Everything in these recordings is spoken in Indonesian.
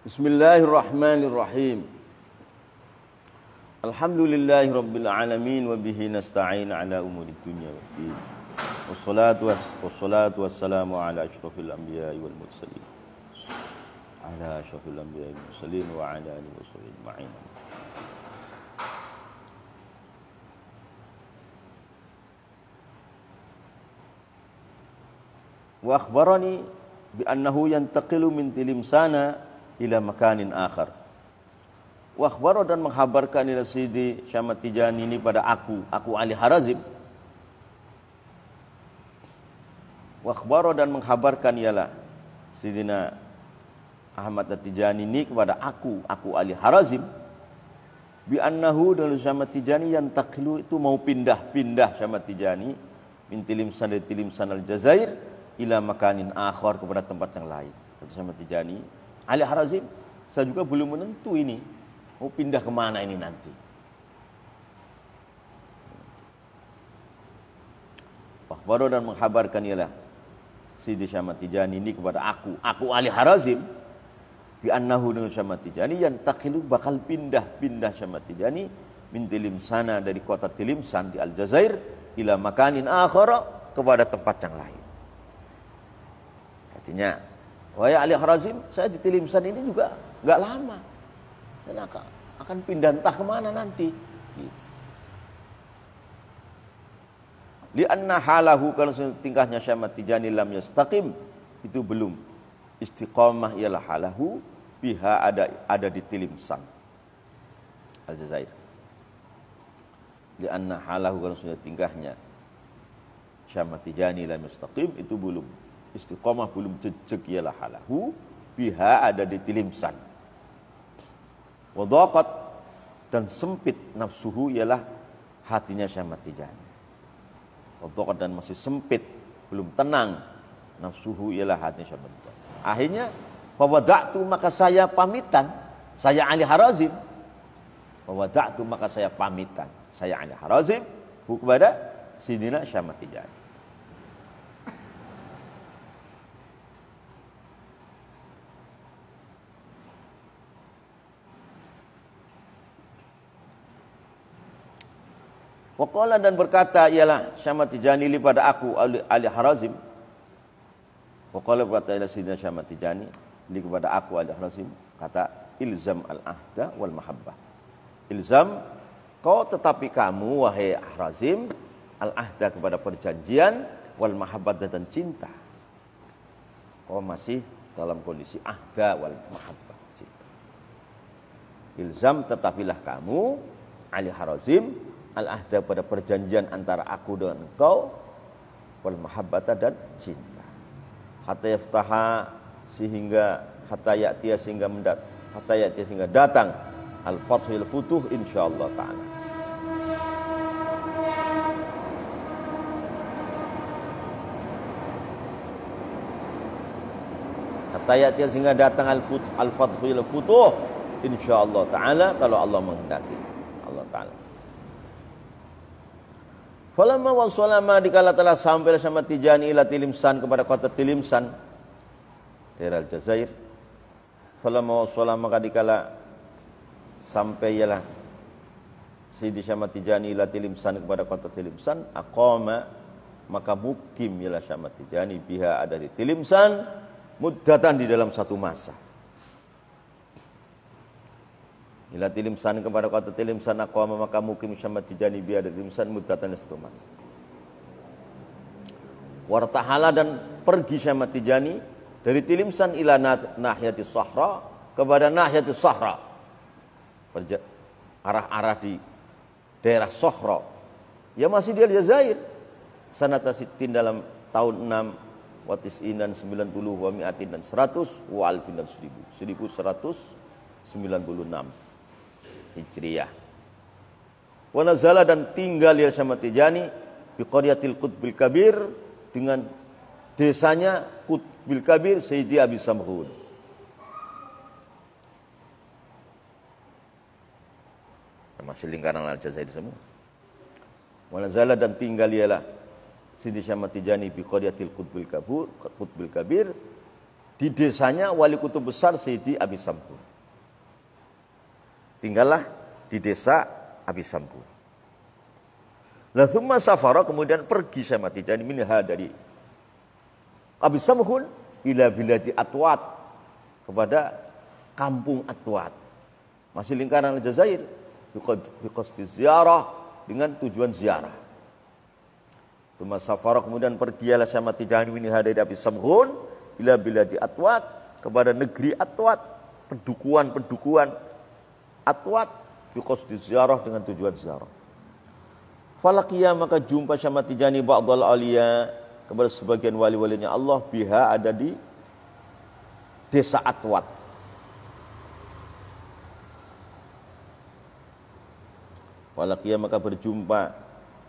Bismillahirrahmanirrahim. Alhamdulillahi rabbil alamin wa bihi nasta'in ala umuri dunya waddin. Wassalatu wassalamu ala asyrafil anbiya'i wal mursalin. Ala asyrafil anbiya'i wal mursalin wa ala alihi washabbihi ajma'in. Wa akhbarani bi annahu yantaqilu min Tilimsana ila makanin akhar. Wa akhbara dan menghabarkan ila Sidi Syamad Tijani ini pada aku Ali Harazim. Wa akhbara dan menghabarkan ialah Sidina Ahmad Tijani ini kepada aku Ali Harazim bi annahu dan Syamad Tijani yantaqilu itu mau pindah Syamad Tijani min Tilimsan dari Tilimsan al-Jazair ila makanin akhar kepada tempat yang lain. Kata Syamad Tijani, Ali Harazim, saya juga belum menentu ini mau pindah kemana ini nanti. Akhbaro dan menghabarkan ialah Sidi Syamad Tijani ini kepada aku Ali Harazim bi annahu dengan Syamad Tijani yantaqilu bakal pindah Syamad Tijani min Tilimsana dari kota Tilimsan di Aljazair ila makanin akhara kepada tempat yang lain. Artinya, wahai Ali Harazim, saya di Tilimsan ini juga enggak lama. Dan akan pindah entah kemana nanti. Lianna halahu, kalau tingkahnya Syamad Tijani lam yastaqim, itu belum istiqamah, ialah halahu biha ada di Tilimsan Aljazair. Lianna halahu, kalau sudah tingkahnya Syamad Tijani lam yastaqim, itu belum istiqamah, belum jejak, ialah halahu biha ada di Tilimsan. Wadaqat dan sempit nafsuhu, ialah hatinya Syamad Tijani. Wadaqat dan masih sempit, belum tenang nafsuhu, ialah hatinya Syamad Tijani. Akhirnya fawada'tu, maka saya pamitan, saya Ali Harazim. Fawada'tu, maka saya pamitan, saya Ali Harazim kepada Sidina Syamad Tijani. Waqala dan berkata ialah Syamad Tijani li pada aku Ali Harazim. Waqala berkata ialah Sidina Syamad Tijani li kepada aku Ali Harazim, kata ilzam al-ahda wal mahabbah. Ilzam, kau tetapi kamu wahai Harazim, al-ahda kepada perjanjian, wal mahabbah dan cinta. Kau masih dalam kondisi ahda wal mahabbah, cinta. Ilzam, tetapilah kamu Ali Harazim al-ahda pada perjanjian antara aku dengan engkau, wal mahabbata dan cinta. Hatta yaftaha, sehingga hatta ya'tiya, sehingga datang al-fathul futuh insyaallah taala. Hatta ya'tiya, sehingga datang al-fathul futuh insyaallah taala, kalau Allah menghendaki. Allah taala. Falamma wasalama, dikala telah sampai Syamad Tijani ila Tilimsan kepada kota Tilimsan daerah Aljazair. Falamma wasalama, maka dikala sampai ialah Sidi Syamad Tijani ila Tilimsan kepada kota Tilimsan, aqama, maka mukim ialah Syamad Tijani biha ada di Tilimsan muddatan, di dalam satu masa. Ila Tilimsan kepada kota Tilimsan, aqama, maka mukim Syamad Tijani biha ada di Tilimsan muddatan, satu masa. Wartahala, dan pergi Syamad Tijani dari Tilimsan ila nahiyati Sahra, kepada nahiyati Sahra, arah-arah di daerah Sahra. Ya masih di Aljazair. Sanata sittin, dalam tahun 6, wa tis'in dan 90, wa mi'atin dan 100, wa alfin dan 1000. 1196 Hijriyah. Wa nazala, dan tinggal ya Syamad Tijani bi qaryatil Qutbil Kabir, dengan desanya Qutbil Kabir Sayyidi Abi Samhun. Masih lingkaran Aljazair semua. Wa nazala, dan tinggal ialah Sidi Syamad Tijani bi qaryatil Qutbil Kabir di desanya wali kutub besar Sayyidi Abi Samhun. Tinggallah di desa Abi Samhun. Lah thumma safara, kemudian pergi Syekh Ahmad Tijani minha dari Abi Samhun ila biladi Atwat, kepada kampung Atwat. Masih lingkaran Aljazair, biqasdi ziarah, dengan tujuan ziarah. Thumma safara, kemudian pergilah Syekh Ahmad Tijani minha dari Abi Samhun ila biladi Atwat, kepada negeri Atwat, pedukuhan Atwat, biqasdi ziarah, dengan tujuan ziarah. Falaqiya, maka jumpa Syekh Ahmad Tijani ba'dal awliya, kepada sebagian wali-walinya Allah, biha, ada di desa Atwat. Falaqiya, maka berjumpa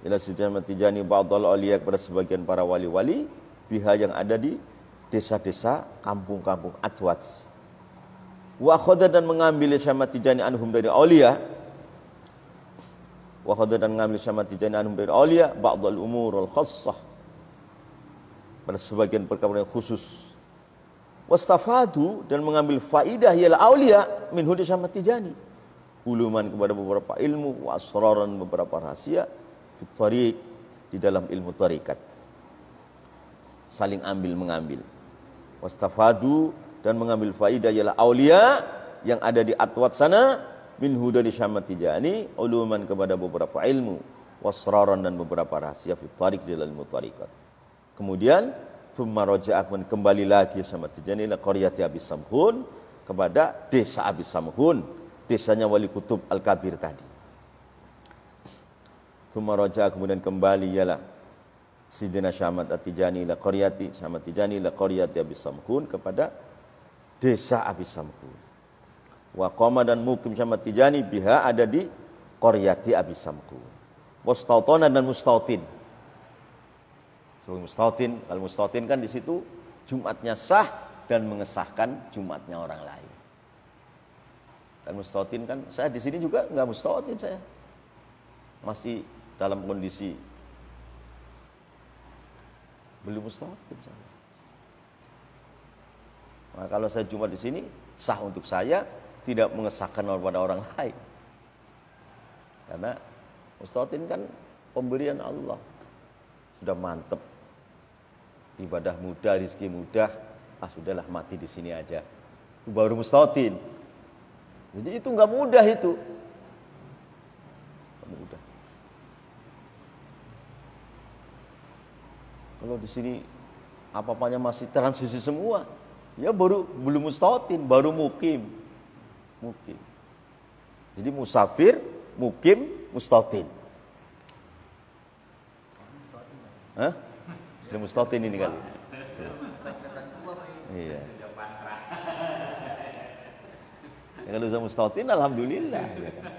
ila Syekh Ahmad Tijani ba'dal awliya, kepada sebagian para wali-wali, biha, yang ada di desa-desa kampung-kampung Atwat. Wa akhadha, dan mengambil Syekh Ahmad Tijani anhum dari awliya, wa akhadha, dan mengambil Syekh Ahmad Tijani anhum dari awliya ba'dal umur al khassah, pada sebagian perkara yang khusus. Wastafadu, dan mengambil faidah ialah awliya minhu di Syekh Ahmad Tijani, uluman, kepada beberapa ilmu, wa asraran, beberapa rahasia, fit tariq, di dalam ilmu tarikat. Saling ambil mengambil. Wastafadu, dan mengambil faidah ialah awliya yang ada di Atwat sana, minhu dari Syekh Ahmad Tijani, uluman, kepada beberapa ilmu, wasraran, dan beberapa rahasia, fit tariq, di dalam ilmu tarikat. Kemudian thumma raja'a, kembali lagi Syekh Ahmad Tijani ila qaryati Abi Samhun, kepada desa Abi Samhun, desanya Wali Kutub Al-Kabir tadi. Thumma raja'a, kemudian kembali ialah Sidina Syekh Ahmad Tijani ila qaryati, Syekh Ahmad Tijani ila qaryati Abi Samhun, kepada desa Abi Samhun. Wa qama, dan mukim Syekh Ahmad Tijani biha, ada di qaryati Abi Samhun. Wastautana, dan mustautin. Mustautin, kalau mustautin kan di situ Jumatnya sah dan mengesahkan Jumatnya orang lain. Dan mustautin kan, saya di sini juga nggak mustautin, saya masih dalam kondisi belum mustautin saya. Nah, kalau saya Jumat di sini sah untuk saya, tidak mengesahkan kepada orang lain. Karena mustautin kan pemberian Allah, sudah mantep. Ibadah mudah, rezeki mudah, sudahlah mati di sini aja. Itu baru mustautin. Jadi itu nggak mudah itu. Nggak mudah. Kalau di sini apa-apanya masih transisi semua, ya belum mustautin, baru mukim. Mukim. Jadi musafir, mukim, mustautin. Hah? Sudah mustautin ini kali. Iya. Ya, kalau sudah mustautin, alhamdulillah. Ya kan?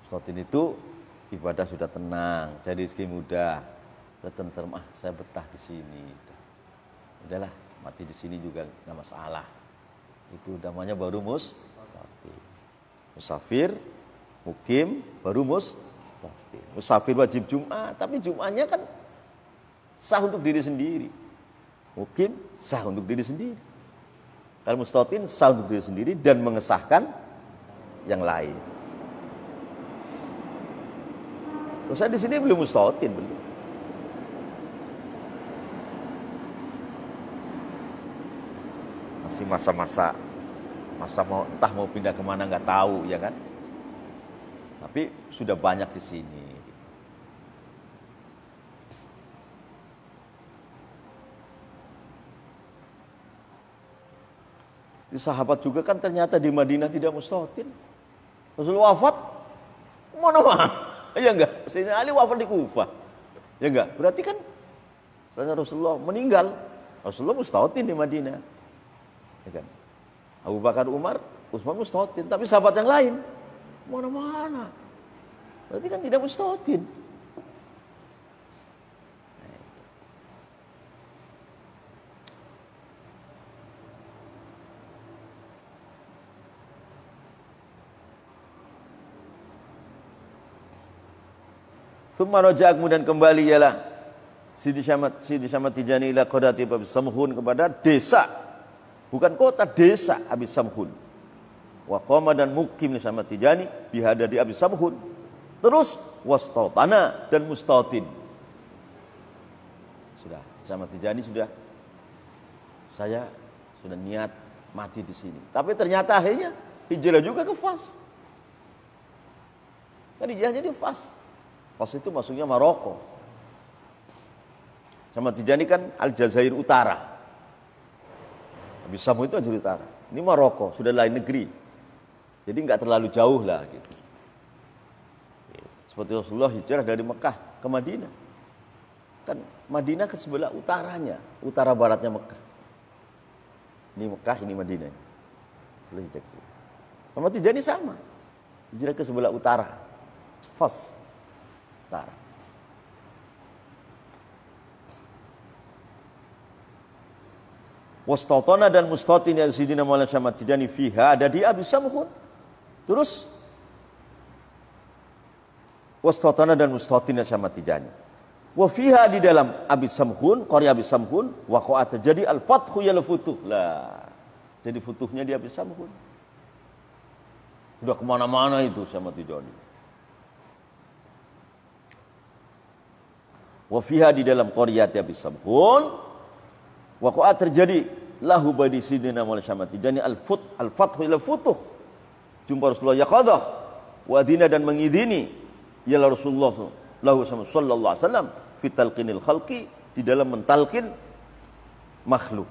Mustautin itu ibadah sudah tenang, jadi rezeki mudah, sudah tentrem. Saya betah di sini. Udahlah. Mati di sini juga nggak masalah. Itu namanya baru musafir, mukim, baru mustautin. Musafir wajib Jumat, tapi Jumatnya kan sah untuk diri sendiri. Mukim sah untuk diri sendiri. Kalau mustautin sah untuk diri sendiri dan mengesahkan yang lain. Terus saya di sini belum mustautin, belum. Masa-masa entah mau pindah kemana nggak tahu, ya kan? Tapi sudah banyak di sini. Di sahabat juga kan ternyata di Madinah tidak mustautin. Rasulullah wafat, mana? Ya enggak? Sayyidina Ali wafat di Kufah. Ya enggak? Berarti kan setelah Rasulullah meninggal, Rasulullah mustautin di Madinah. Ya kan? Abu Bakar, Umar, Utsman mustautin, tapi sahabat yang lain mana-mana. Berarti kan tidak mustautin. Tsumma raja'a, kemudian kembali ialah Sidi Syamad Tijani ila qadati Abi Samhun, kepada desa, bukan kota, desa Abi Samhun. Wa qama, dan mukim Syamad Tijani bihada di Abi Samhun. Terus wastautana, dan mustautin. Sudah Syamad Tijani sudah, saya sudah niat mati di sini. Tapi ternyata akhirnya hijrah juga ke Fas. Kan hijrahnya di Fas. Fas itu maksudnya Maroko. Syamad Tijani kan Aljazair Utara. Habis Samhun itu Aljazair Utara. Ini Maroko, sudah lain negeri. Jadi nggak terlalu jauh lah gitu. Seperti Rasulullah hijrah dari Mekah ke Madinah. Kan Madinah ke sebelah utaranya, utara baratnya Mekah. Ini Mekah, ini Madinah. Syamad Tijani sama. Hijrah ke sebelah utara. Fas. Utara. Wastautana, dan mustautin ya Sidina Maulana Syamad Tijani fiha, ada di Abi Samhun. Terus wastautana, dan mustautin ya Syamad Tijani. Wa fiha, di dalam Abi Samhun, qarya Abi Samhun, waqa'a, terjadi al-fathu ya al-futuh. Lah, jadi futuhnya di Abi Samhun. Sudah kemana-mana itu Syamad Tijani. Wa fiha, di dalam qaryat Abi Samhun, waqa'a, terjadi lahu badi Sidina Maulana Syamad Tijani al-fathu ila futuh. Jumpa Rasulullah yaqadha wa adina, dan mengidini ya Rasulullah lahu sallallahu alaihi wasallam fi talqinil khalqi, di dalam mentalkin makhluk.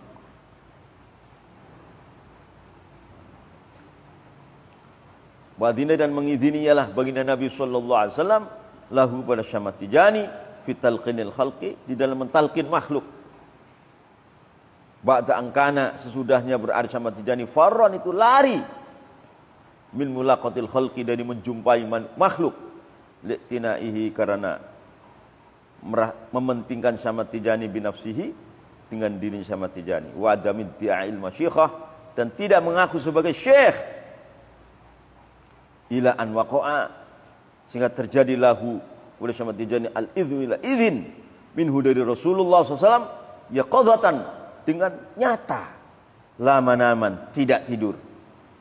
Wa adina, dan mengidini ialah baginda Nabi sallallahu alaihi wasallam lahu pada Syamad Tijani fi talqinil khalqi, di dalam mentalkin makhluk. Ba'da angkana, sesudahnya berada Syamad Tijani farron, itu lari min mulaqatil khalqi, dari menjumpai makhluk, li'tinaihi, karena mementingkan Syamad Tijani binafsihi, dengan diri Syamad Tijani, wa adamid di'a'il masyikhah, dan tidak mengaku sebagai syekh, ila an waqa'a, sehingga terjadi lahu oleh Syamad Tijani al-idhin minhu, dari Rasulullah SAW, yaqadhatan, dengan nyata, la manaman, tidak tidur,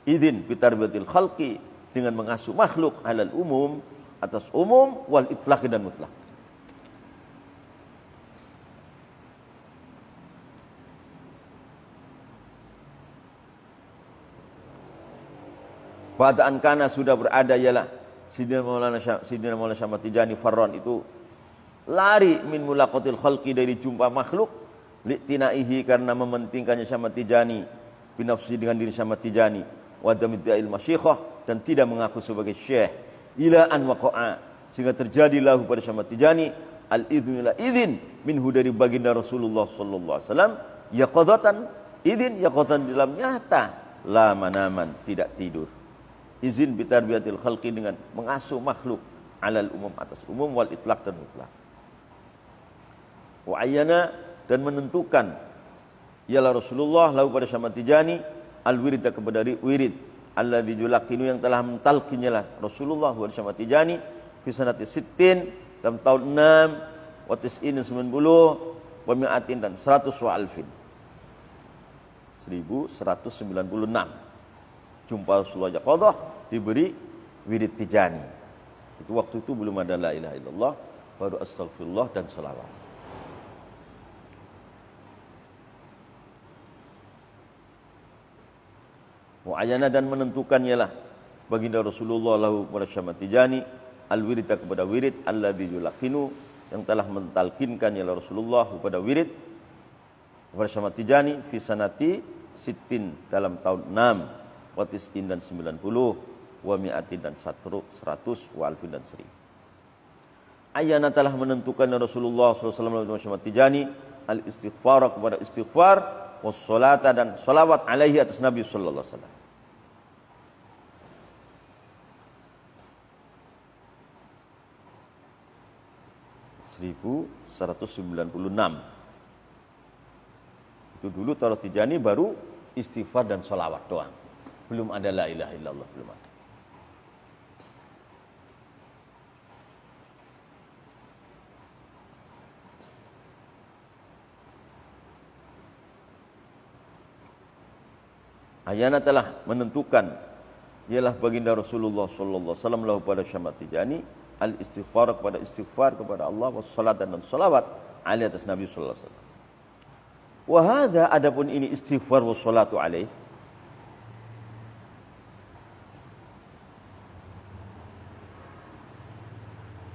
idin bitarbiyatil khalqi, dengan mengasuh makhluk, alal umum, atas umum, wal itlaq, dan mutlak. Pada ankana, sudah berada ialah Sidina Maulana Syamad Tijani farron, itu lari min mulaqatil khalqi, dari jumpa makhluk, li'tinaihi, karena mementingkannya Syamad Tijani binafsi, dengan diri Syamad Tijani, wa damidil masyikhah, dan tidak mengaku sebagai syekh, ila an waqa'a, sehingga terjadi lahu pada Syamad Tijani al-idhin minhu, dari baginda Rasulullah sallallahu alaihi wasallam, yaqadhatan, idin yaqadhatan, dalam nyata, la manaman, tidak tidur, izin bitarbiyatil khalqi, dengan mengasuh makhluk, alal umum, atas umum, wal itlaq, dan mutlak. Wa ayyana, dan menentukan ialah Rasulullah lahu pada Syamad Tijani al-wirid, kepada wirid, alladzi yulaqinu, yang telah mentalkinnya lah Rasulullah pada Syamad Tijani fi sanati sittin, dalam tahun 6, wa tis'in, 90, wa mi'atin, dan 100, wa alfin, 1196. Jumpa Rasulullah yaqadhah, diberi wirid Tijani. Itu waktu itu belum ada la ilaha illallah, baru astagfirullah dan salawat. Wa'ayana, dan menentukan ialah baginda Rasulullah lahu pada Syamad Tijani al-wirida, kepada wirid, alladzi yulaqinu, yang telah mentalkinkan ialah Rasulullah kepada wirid kepada Syamad Tijani fi sanati sittin, dalam tahun 6, wa tis'in, dan 90, wa mi'atin, dan 100, wa alfin, dan 1000. Ayana, telah menentukan Rasulullah SAW kepada Syamad Tijani al-istighfar, kepada istighfar, wassalata, dan salawat alaihi, atas Nabi sallallahu alaihi wasallam. 1196. Itu dulu Tarekat Tijani baru istighfar dan sholawat doang. Belum ada la ilaha illallah, belum ada. Ayana telah menentukan ialah baginda Rasulullah sallallahu alaihi wasallam lahu pada Syamad Tijani al istighfar kepada Allah wassalat dan salawat alaihi atas Nabi sallallahu alaihi wasallam. Wa hadza adapun ini istighfar wassalatu alaihi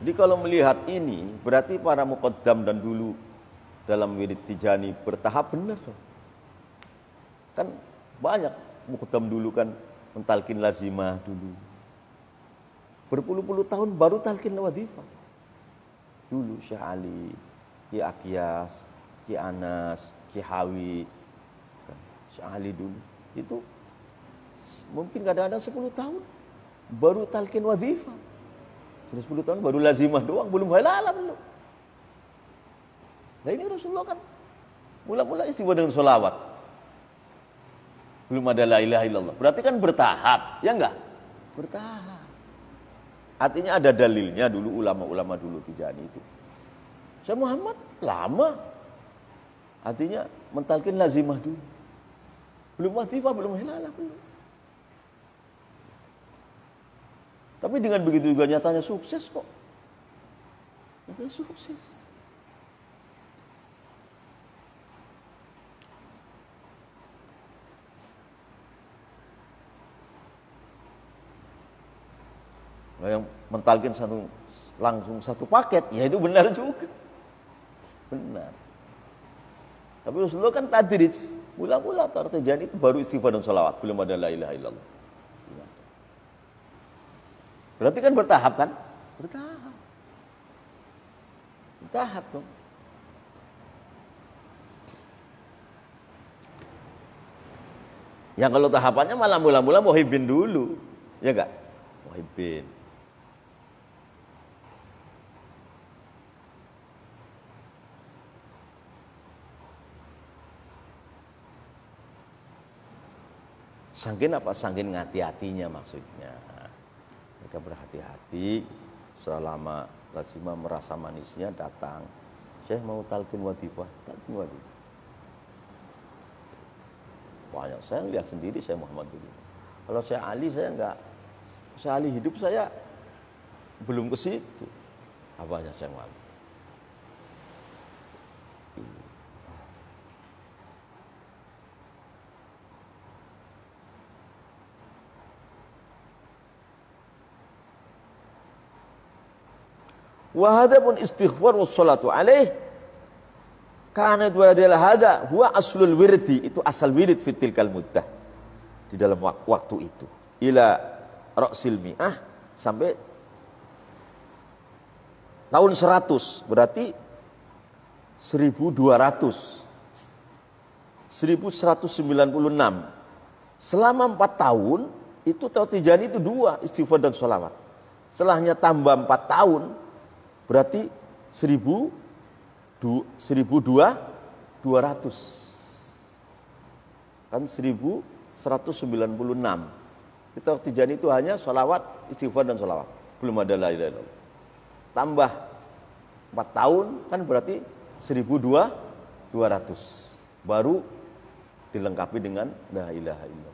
jadi kalau melihat ini berarti para muqaddam dan dulu dalam wirid Tijani bertahap benar. Kan banyak muqaddam dulu kan mentalkin lazimah dulu. Berpuluh-puluh tahun baru talkin wadhifah. Dulu Syekh Ali, Ki Akyas, Ki Anas, Ki Hawi, kan, Syekh Ali dulu itu mungkin kadang-kadang 10 tahun baru talkin wadhifah. Sudah 10 tahun baru lazimah doang, belum halalah belum. Nah ini Rasulullah kan mula-mula istighfar dengan sholawat. Belum ada la ilaha illallah. Berarti kan bertahap, ya enggak? Bertahap. Artinya ada dalilnya dulu ulama-ulama dulu Tijani itu. Syekh Muhammad lama. Artinya mentalkin lazimah dulu. Belum wadhifah, belum halalah belum. Tapi dengan begitu juga nyatanya sukses kok. Nyatanya sukses. Nah, yang mentalkin langsung satu paket, ya itu benar juga. Benar. Tapi Rasulullah kan tadrij. Mula-mula Tijani itu baru istighfar dan salawat. Belum ada la ilaha illallah. Berarti kan bertahap kan? Bertahap. Bertahap dong. Yang kalau tahapannya malah mula-mula muhibbin dulu. Ya enggak? Muhibbin. Sangkin apa? Sangkin ngati-hatinya maksudnya. Mereka berhati-hati, selama lazimah merasa manisnya datang. Syekh mau talqin wadhifah, talqin wadhifah. Banyak saya lihat sendiri saya Muhammad dulu. Kalau saya Ali saya enggak, saya Ali hidup saya belum ke situ. Apanya saya Muhammad? Wa hadza pun istighfar wassalatu alaih kana adalah hadza huwa aslul wirdi, itu asal wirid fitil kal muddah di dalam waktu itu ila ra'sil mi'ah sampai tahun 100 berarti 1196 selama 4 tahun itu Tijani itu 2 istighfar dan sholawat. Setelahnya tambah 4 tahun berarti 1200 kan 1196. Kita Tijani itu hanya sholawat, istighfar dan sholawat, belum ada la ilaha illallah. Tambah 4 tahun kan berarti 1200 baru dilengkapi dengan la ilaha illallah.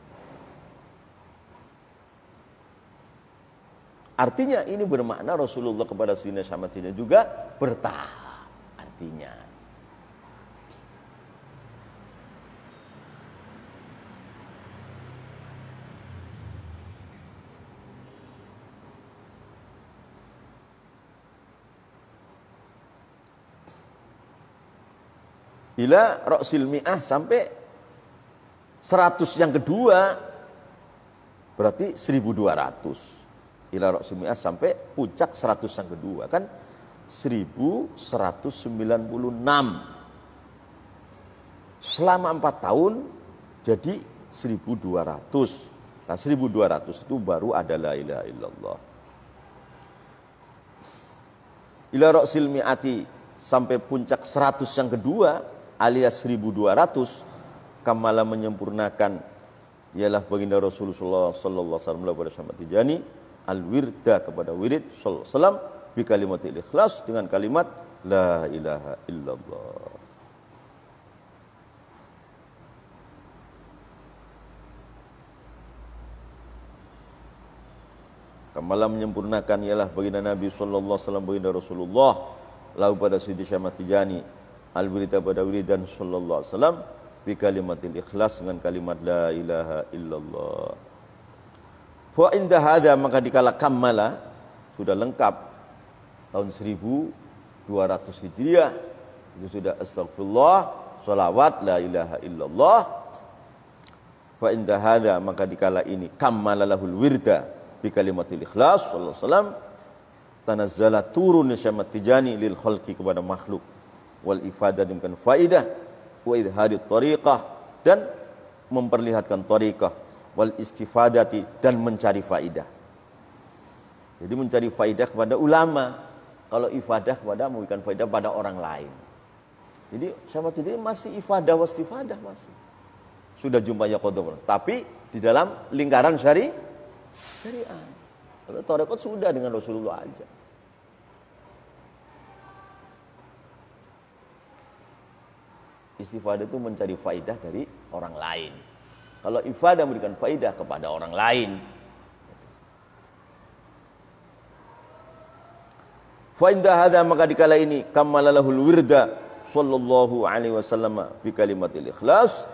Artinya ini bermakna Rasulullah kepada Sayyidina Syamad Tijani juga bertahap artinya. Ila ra'sil mi'ah sampai 100 yang kedua berarti 1200. Ila ra'sil mi'ah sampai puncak 100 yang kedua kan 1196. Selama 4 tahun jadi 1200. Nah 1200 itu baru ada la ilaha illallah. Ila ra'sil mi'ati sampai puncak 100 yang kedua alias 1200 kamala menyempurnakan ialah baginda Rasulullah sallallahu alaihi wasallam kepada Syamad Tijani al-wirda kepada wirid sallallahu alaihi wasallam bi kalimatil ikhlas dengan kalimat la ilaha illallah. Kamalah menyempurnakan ialah baginda Nabi sallallahu alaihi wasallam, baginda Rasulullah, lalu pada Sidi Syamad Tijani al-wirida pada wiridan sallallahu alaihi wasallam bi kalimatil ikhlas, dengan kalimat la ilaha illallah. Fa inda hadza, maka dikala kamala, sudah lengkap tahun 1200 Hijriah, itu sudah astagfirullah, salawat, la ilaha illallah. Fa inda hadza, maka dikala ini kamala lahul wirda bi kalimatil ikhlas sallallahu alaihi wasallam, tanazzala turun Syamad Tijani lil khalqi, kepada makhluk, wal ifadah dengan faidah, wa idharit tariqah, dan memperlihatkan tariqah, wal istifadati, dan mencari faidah. Jadi mencari faidah kepada ulama, kalau ifadah kepada memberikan faidah pada orang lain. Jadi Syamad Tijani masih ifadah wastifadah, masih sudah jumpanya qadar, tapi di dalam lingkaran syariah. Kalau tarekat sudah dengan Rasulullah aja. Istifadah itu mencari faidah dari orang lain. Kalau ifadah memberikan faidah kepada orang lain. Fa inda hadza, maka dikala ini kamalalahul wirda sallallahu alaihi wasallam bi kalimatil ikhlas,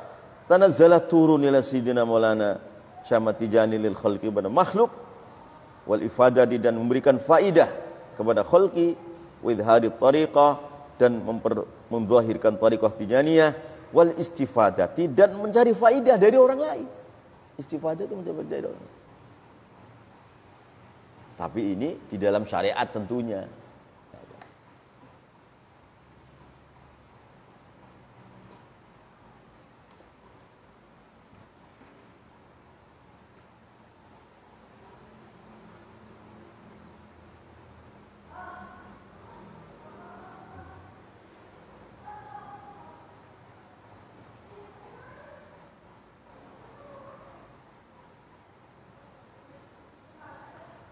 tanazzala turun ila sayyidina maulana Syamad Tijani lil khalqi, pada makhluk, wal ifadati, dan memberikan faidah kepada khalqi, wa idharit tariqah, dan menzahirkan tariqah Tijaniyah, wal istifadati, dan mencari faidah dari orang lain. Istifadah itu mencari faidah dari orang lain. Tapi ini di dalam syariat tentunya.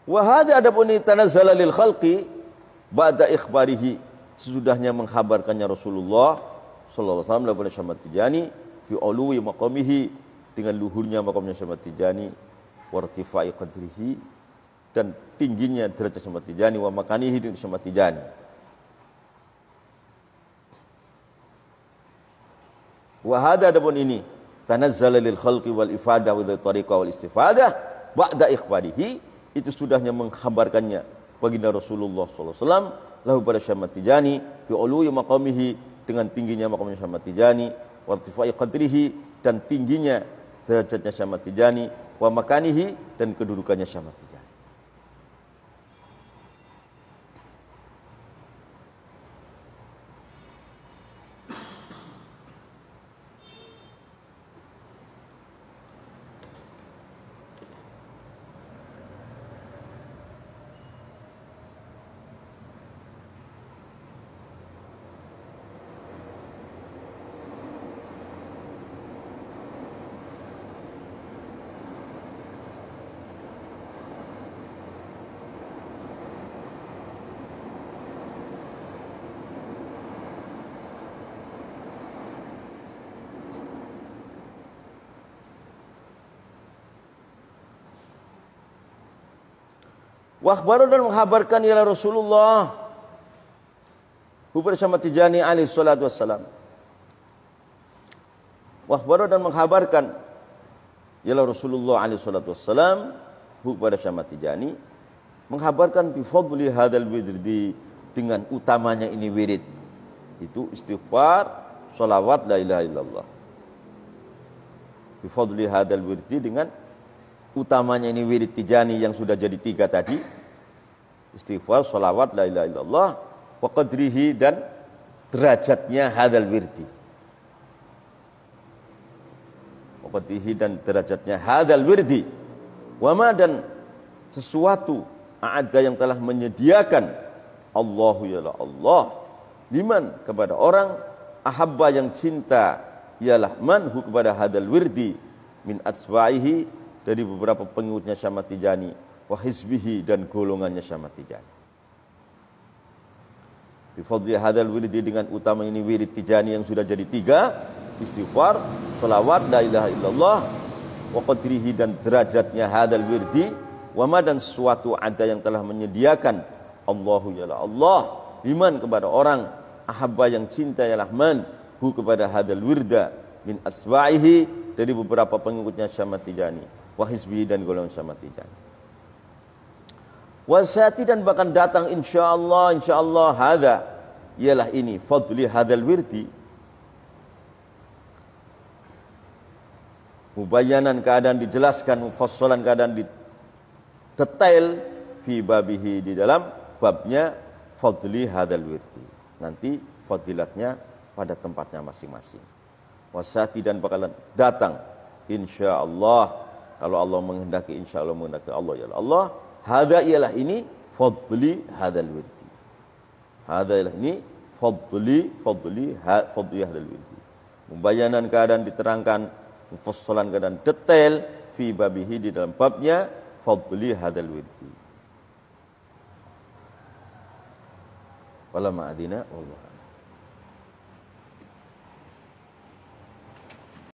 Wa hadza, adapun tanazzala lil khalqi ba'da ikhbarihi, sesudahnya menghabarkannya Rasulullah sallallahu alaihi wasallam kepada Syamad Tijani bi uluwi maqamihi, dengan luhurnya maqamnya Syamad Tijani, wa irtifai qadrihi, dan tingginya derajat Syamad Tijani, wa makanihi, dengan Syamad Tijani. Wa hadza, adapun ini tanazzala lil khalqi wal ifadah wa tariqah wal istifadah ba'da ikhbarihi, itu sudahnya menghabarkannya baginda Rasulullah sallallahu alaihi wasallam lahu pada Syamad Tijani bi uluwi maqamihi, dengan tingginya maqamnya Syamad Tijani, wa irtifai qadrihi, dan tingginya derajatnya Syamad Tijani, wa makanihi, dan kedudukannya Syamad Tijani. Wakhbaru, dan menghabarkan ialah Rasulullah kepada Syamad Tijani alaihi salatu wassalam. Wakhbaru, dan menghabarkan ialah Rasulullah alaihi salatu wassalam kepada Syamad Tijani, menghabarkan bi fadli hadzal wirdi, dengan utamanya ini wirid, itu istighfar, salawat, la ilaha illallah. Bi fadli hadzal wirdi, dengan utamanya ini wirid Tijani yang sudah jadi 3 tadi, istighfar, salawat, la ilaha illallah, wa qadrihi, dan derajatnya hadzal wirdi, wa qadrihi, dan derajatnya hadzal wirdi, wa ma, dan sesuatu a'adda yang telah menyediakan Allahu, ya Allah, liman, kepada orang, ahabba, yang cinta, ialah manhu, kepada hadzal wirdi, min atsba'ihi, dari beberapa pengikutnya Syamad Tijani, wa hizbihi, dan golongannya Syamad Tijani. Bi fadli hadzal wirdi, dengan utama ini wirid Tijani yang sudah jadi 3, istighfar, salawat, la ilaha illallah, wa qadrihi, dan derajatnya hadzal wirdi, Wama dan sesuatu ada yang telah menyediakan Allahu yalah Allah liman kepada orang ahabba yang cinta yalah man hu kepada hadal wirda min asba'ihi dari beberapa pengikutnya Syamad Tijani wa hizbihi dan golongan Syamad Tijani. Wasati dan bahkan datang insyaallah hadza ialah ini fadli hadal wirdi mubayyanan keadaan dijelaskan mufassalan keadaan detail fi babihi di dalam babnya fadli hadal wirdi. Nanti fadilatnya pada tempatnya masing-masing. Wasati dan bakalan datang insyaallah kalau Allah menghendaki, insyaallah menghendaki Allah ya Allah. Hadza ialah ini fadli hadal wirdi. Hadza ialah ini fadli hadal wirdi. Mubayyanan keadaan diterangkan, mufassalan keadaan detail fi babihi di dalam babnya fadli hadal wirdi. Wala ma'adina wallah.